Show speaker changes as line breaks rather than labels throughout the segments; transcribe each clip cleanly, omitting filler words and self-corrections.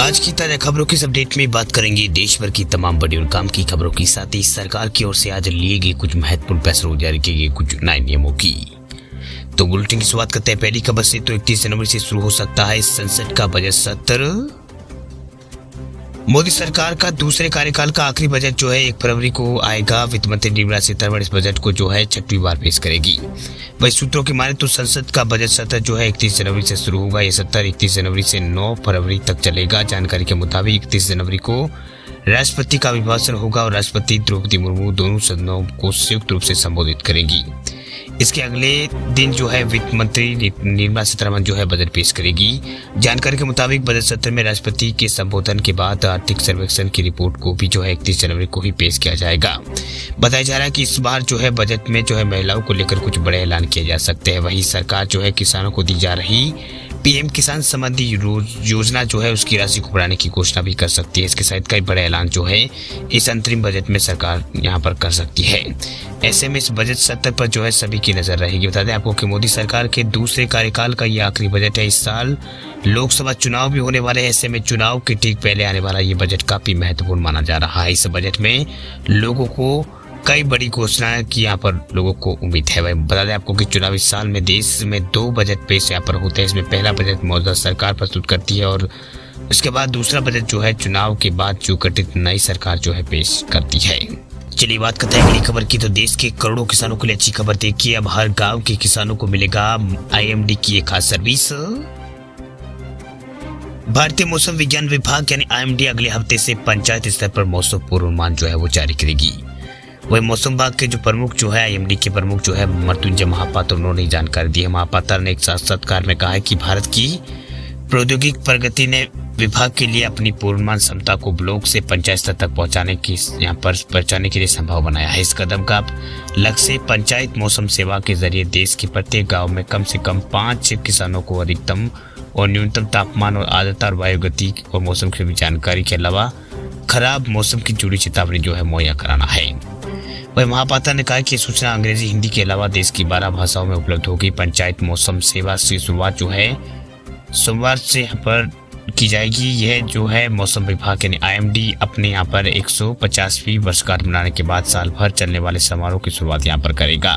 आज की ताजा खबरों की इस अपडेट में बात करेंगे देश भर की तमाम बड़ी और काम की खबरों के साथ ही सरकार की ओर से आज लिए गए कुछ महत्वपूर्ण फैसलों जारी किए गए कुछ नए नियमों की। तो बुलेटिन की शुरुआत करते हैं पहली खबर से। तो 31 जनवरी से शुरू हो सकता है संसद का बजट सत्र। मोदी सरकार का दूसरे कार्यकाल का आखिरी बजट जो है 1 फरवरी को आएगा। वित्त मंत्री निर्मला सीतारमण इस बजट को जो है 6वीं बार पेश करेगी। वही सूत्रों की माने तो संसद का बजट सत्र जो है 31 जनवरी से शुरू होगा। यह सत्र 31 जनवरी से 9 फरवरी तक चलेगा। जानकारी के मुताबिक 31 जनवरी को राष्ट्रपति का अभिभाषण होगा और राष्ट्रपति द्रौपदी मुर्मू दोनों सदनों को संयुक्त रूप से संबोधित करेंगी। इसके अगले दिन जो है वित्त मंत्री निर्मला सीतारमण जो है बजट पेश करेगी। जानकारी के मुताबिक बजट सत्र में राष्ट्रपति के संबोधन के बाद आर्थिक सर्वेक्षण की रिपोर्ट को भी जो है 31 जनवरी को ही पेश किया जाएगा। बताया जा रहा है कि इस बार जो है बजट में जो है महिलाओं को लेकर कुछ बड़े ऐलान किए जा सकते हैं। वहीं सरकार जो है किसानों को दी जा रही पीएम किसान संबंधी योजना जो है उसकी राशि को बढ़ाने की घोषणा भी कर सकती है। इसके साथ कई बड़े ऐलान जो है इस अंतरिम बजट में सरकार यहाँ पर कर सकती है। ऐसे में इस बजट सत्र पर जो है सभी की नजर रहेगी। बता दें आपको कि मोदी सरकार के दूसरे कार्यकाल का ये आखिरी बजट है। इस साल लोकसभा चुनाव भी होने वाले हैं। ऐसे में चुनाव के ठीक पहले आने वाला ये बजट काफी महत्वपूर्ण माना जा रहा है। इस बजट में लोगों को कई बड़ी घोषणाएं की यहाँ पर लोगों को उम्मीद है। वही बता दें आपको कि चुनावी साल में देश में 2 बजट पेश यहाँ पर होते हैं। इसमें पहला बजट मौजूदा सरकार प्रस्तुत करती है और उसके बाद दूसरा बजट जो है चुनाव के बाद जो गठित नई सरकार जो है पेश करती है। चलिए बात करते हैं अगली खबर की। तो देश के करोड़ों किसानों के लिए अच्छी खबर देखिए, अब हर गाँव के किसानों को मिलेगा IMD की एक खास सर्विस। भारतीय मौसम विज्ञान विभाग यानी IMD अगले हफ्ते से पंचायत स्तर पर मौसम पूर्वानुमान जो है वो जारी करेगी। वही मौसम विभाग के जो प्रमुख जो है IMD के प्रमुख जो है मृत्युंजय महापात्र उन्होंने जानकारी दी है। महापात्र ने एक साक्षात्कार में कहा है कि भारत की प्रौद्योगिक प्रगति ने विभाग के लिए अपनी पूर्वानुमान क्षमता को ब्लॉक से पंचायत स्तर तक पहुंचाने के लिए संभव बनाया है। इस कदम का लक्ष्य पंचायत मौसम सेवा के जरिए देश के प्रत्येक गाँव में कम से कम 5 किसानों को अधिकतम और न्यूनतम तापमान और आर्द्रता और वायु गति और मौसम की जानकारी के अलावा खराब मौसम की जुड़ी चेतावनी जो है मुहैया कराना है। वही महापात्र ने कहा कि सूचना अंग्रेजी हिंदी के अलावा देश की 12 भाषाओं में उपलब्ध होगी। पंचायत मौसम सेवा की शुरुआत जो है सोमवार से यहाँ पर की जाएगी। यह जो है मौसम विभाग यानी IMD अपने यहाँ पर 150वीं वर्षगांठ मनाने के बाद साल भर चलने वाले समारोह की शुरुआत यहाँ पर करेगा।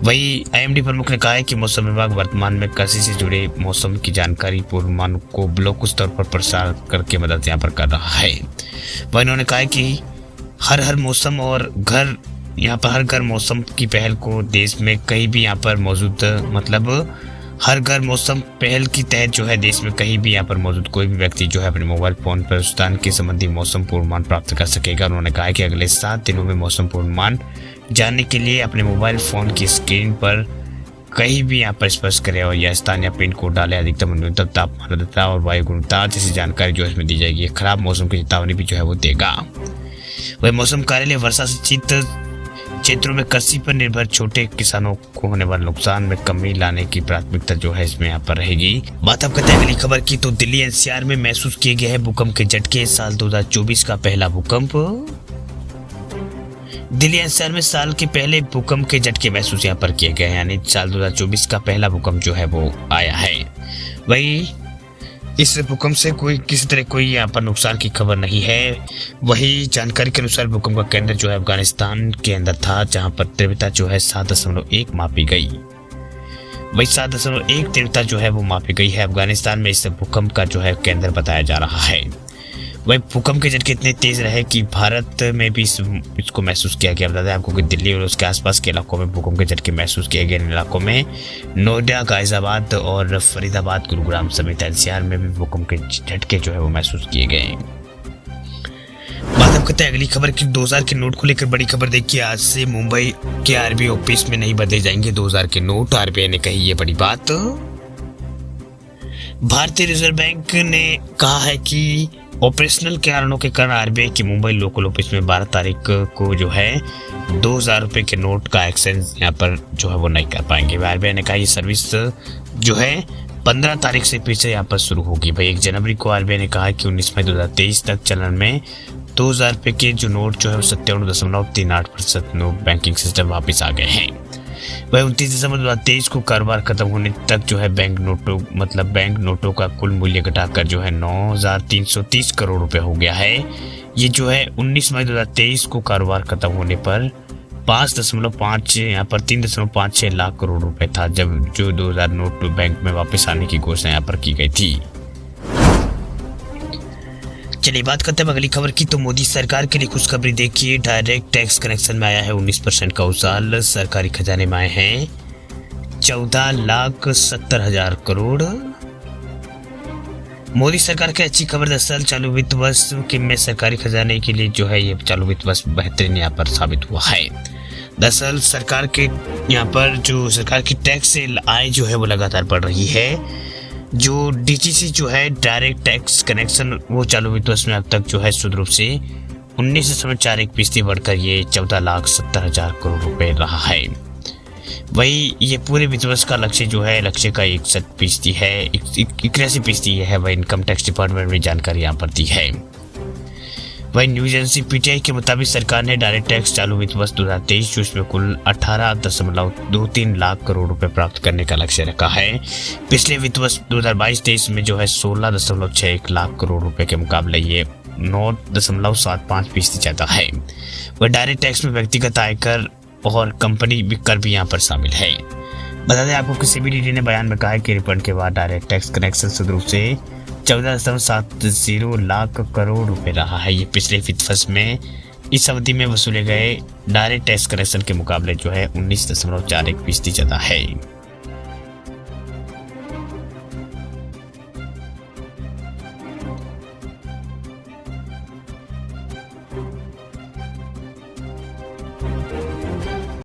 वही IMD प्रमुख ने कहा है कि मौसम विभाग वर्तमान में कृषि से जुड़े मौसम की जानकारी पूर्वानुमान को ब्लॉक स्तर पर प्रसार करके मदद यहाँ पर कर रहा है। वही उन्होंने कहा कि हर मौसम और हर घर मौसम की पहल को देश में कहीं भी यहाँ पर मौजूद हर घर मौसम पहल की तहत जो है देश में कहीं भी यहाँ पर मौजूद कोई भी व्यक्ति जो है अपने मोबाइल फोन पर उस स्थान के संबंधी मौसम पूर्वानुमान प्राप्त कर सकेगा। उन्होंने कहा कि अगले 7 दिनों में मौसम पूर्वानुमान जानने के लिए अपने मोबाइल फोन की स्क्रीन पर कहीं भी यहाँ पर स्पर्श करें और यह स्थान या पिन कोड डाले। अधिकतम न्यूनतम तापमान, आर्द्रता और वायु गुणवत्ता जैसी जानकारी जो इसमें दी जाएगी। खराब मौसम की चेतावनी भी जो है वो देगा। वही मौसम कार्यालय वर्षा सिंचित क्षेत्रों में कृषि पर निर्भर छोटे किसानों को होने वाले नुकसान में कमी लाने की प्राथमिकता जो है इसमें यहाँ पर रहेगी। बात अब करते हैं अगली खबर की। तो दिल्ली NCR में महसूस किए गए हैं भूकंप के झटके। साल 2024 का पहला भूकंप। दिल्ली NCR में साल के पहले भूकंप के झटके महसूस यहाँ पर किए गए हैं, यानी साल 2024 का पहला भूकंप जो है वो आया है। वही इस भूकंप से किसी तरह कोई यहाँ पर नुकसान की खबर नहीं है। वही जानकारी के अनुसार भूकंप का केंद्र जो है अफगानिस्तान के अंदर था, जहां पर तीव्रता जो है 7.1 मापी गई। वही 7.1 तीव्रता जो है वो मापी गई है। अफगानिस्तान में इस भूकंप का जो है केंद्र बताया जा रहा है। वही भूकंप के झटके इतने तेज रहे कि भारत में भी इसको महसूस किया गया। बता दें आपको कि दिल्ली और उसके आसपास के इलाकों में भूकंप के झटके महसूस किए गए। इन इलाकों में नोएडा, गाजियाबाद और फरीदाबाद, गुरुग्राम समेत NCR में भी भूकंप के झटके जो है वो महसूस किए गए। बात हम करते हैं अगली खबर की। 2000 के नोट को लेकर बड़ी खबर देखिए। आज से मुंबई के RBI ऑफिस में नहीं बदले जाएंगे 2000 के नोट। RBI ने कही ये बड़ी बात। भारतीय रिजर्व बैंक ने कहा है कि ऑपरेशनल कारणों के कारण RBI की मुंबई लोकल ऑफिस में 12 तारीख को जो है 2000 रुपए के नोट का एक्सचेंज यहाँ पर जो है वो नहीं कर पाएंगे। RBI ने कहा ये सर्विस जो है 15 तारीख से फिर से यहाँ पर शुरू होगी। भाई 1 जनवरी को RBI ने कहा कि 19 मई 2023 तक चलन में 2000 रुपए के जो नोट जो है 57.38% नोट बैंकिंग सिस्टम वापस आ गए हैं। वह 29 दिसंबर 2023 को कारोबार खत्म होने तक जो है बैंक नोटों का कुल मूल्य घटाकर जो है 9,330 करोड़ रुपए हो गया है। ये जो है 19 मई 2023 को कारोबार खत्म होने पर 3.56 लाख करोड़ रुपए था, जब जो 2000 नोट बैंक में वापस आने की घोषणा यहाँ पर की गई थी। चलिए बात करते हैं अगली खबर की। तो मोदी सरकार के लिए खुशखबरी देखिए, डायरेक्ट टैक्स कनेक्शन में आया है 19% का उछाल, सरकारी खजाने में आए हैं 14,70,000 करोड़। मोदी सरकार की अच्छी खबर, दरअसल चालू वित्त वर्ष में सरकारी खजाने के लिए जो है ये चालू वित्त वर्ष बेहतरीन यहाँ पर साबित हुआ है। दरअसल सरकार के यहाँ पर जो सरकार की टैक्स से आय जो है वो लगातार बढ़ रही है। जो डीटीसी जो है डायरेक्ट टैक्स कनेक्शन वो चालू वित्त वर्ष में अब तक जो है शुद्ध रूप से 19.41% बढ़कर ये 14,70,000 करोड़ रुपए रहा है। वही ये पूरे वित्त वर्ष का लक्ष्य जो है लक्ष्य का 61% है, 81% है। वह इनकम टैक्स डिपार्टमेंट में जानकारी यहाँ पर दी है। वही न्यूज एजेंसी पीटीआई के मुताबिक सरकार ने डायरेक्ट टैक्स चालू वित्त वर्ष 2023 जो इसमें कुल 18.23 लाख करोड़ रुपए प्राप्त करने का लक्ष्य रखा है। पिछले वित्त वर्ष 2022-23 में जो है 16.61 लाख करोड़ रुपए के मुकाबले ये 9.75% ज्यादा है। वह डायरेक्ट टैक्स में व्यक्तिगत आयकर और कंपनी कर भी यहाँ पर शामिल है। बता दें आपको कि सीबीडीटी ने बयान में कहा है कि रिफंड के बाद डायरेक्ट टैक्स कनेक्शन शुद्ध रूप से 14.70 लाख करोड़ रुपए रहा है। ये पिछले वित्त वर्ष में इस अवधि में वसूले गए डायरेक्ट टैक्स कनेक्शन के मुकाबले जो है 19.41% ज्यादा है।